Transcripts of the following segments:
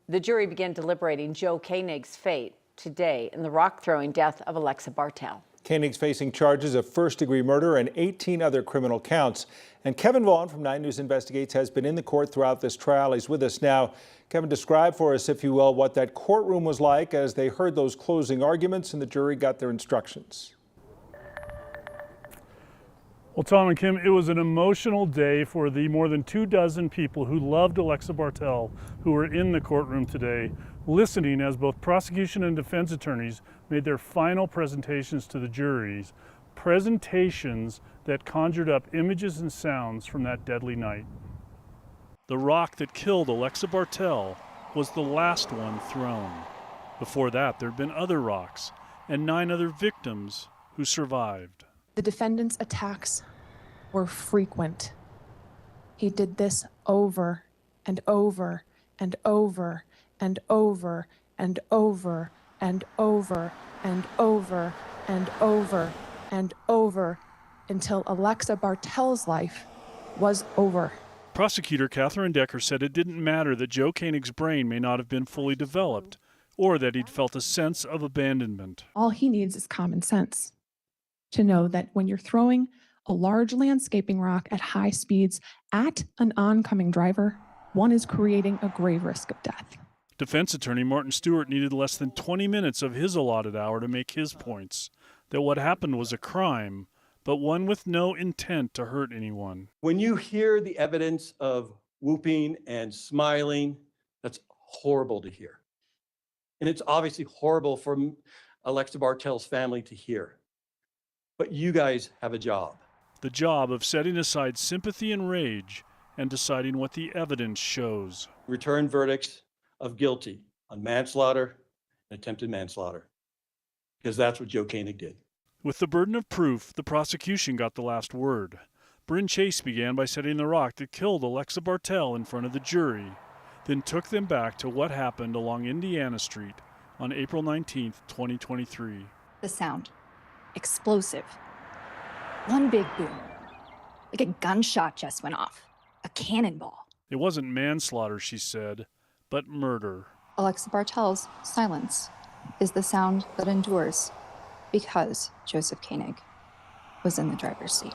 The jury began deliberating Joe Koenig's fate today in the rock-throwing death of Alexa Bartell. Koenig's facing charges of first-degree murder and 18 other criminal counts. And Kevin Vaughn from 9 News Investigates has been in the court throughout this trial. He's with us now. Kevin, describe for us, if you will, what that courtroom was like as they heard those closing arguments and the jury got their instructions. Well, Tom and Kim, it was an emotional day for the more than 24 people who loved Alexa Bartell, who were in the courtroom today, listening as both prosecution and defense attorneys made their final presentations to the juries, presentations that conjured up images and sounds from that deadly night. The rock that killed Alexa Bartell was the last one thrown. Before that, there had been other rocks and 9 other victims who survived. The defendant's attacks were frequent. He did this over and over and over and over and over and over and over and over and over until Alexa Bartell's life was over. Prosecutor Catherine Decker said it didn't matter that Joe Koenig's brain may not have been fully developed or that he'd felt a sense of abandonment. All he needs is common sense to know that when you're throwing a large landscaping rock at high speeds at an oncoming driver, one is creating a grave risk of death. Defense attorney Martin Stewart needed less than 20 minutes of his allotted hour to make his points, that what happened was a crime, but one with no intent to hurt anyone. When you hear the evidence of whooping and smiling, that's horrible to hear. And it's obviously horrible for Alexa Bartell's family to hear. But you guys have a job. The job of setting aside sympathy and rage and deciding what the evidence shows. Return verdicts of guilty on manslaughter and attempted manslaughter, because that's what Joe Koenig did. With the burden of proof, the prosecution got the last word. Bryn Chase began by setting the rock that killed Alexa Bartell in front of the jury, then took them back to what happened along Indiana Street on April 19, 2023. The sound. Explosive. One big boom. Like a gunshot just went off. A cannonball. It wasn't manslaughter, she said, but murder. Alexa Bartell's silence is the sound that endures because Joseph Koenig was in the driver's seat.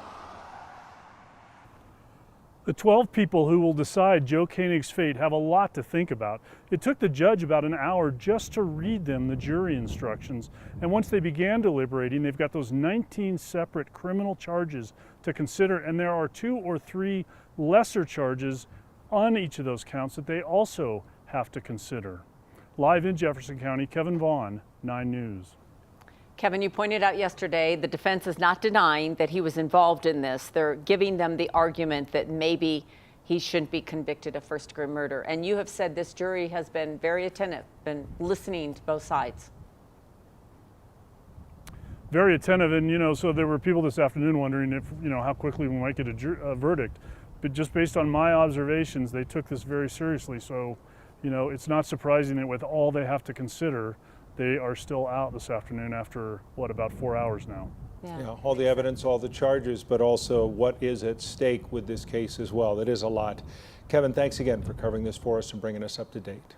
The 12 people who will decide Joe Koenig's fate have a lot to think about. It took the judge about an hour just to read them the jury instructions. And once they began deliberating, they've got those 19 separate criminal charges to consider. And there are 2 or 3 lesser charges on each of those counts that they also have to consider. Live in Jefferson County, Kevin Vaughn, 9 News. Kevin, you pointed out yesterday the defense is not denying that he was involved in this. They're giving them the argument that maybe he shouldn't be convicted of first-degree murder. And you have said this jury has been very attentive, been listening to both sides. Very attentive, and so there were people this afternoon wondering if, how quickly we might get a verdict. But just based on my observations, they took this very seriously. So, it's not surprising that with all they have to consider, they are still out this afternoon after, about 4 hours now. Yeah, all the evidence, all the charges, but also what is at stake with this case as well. That is a lot. Kevin, thanks again for covering this for us and bringing us up to date.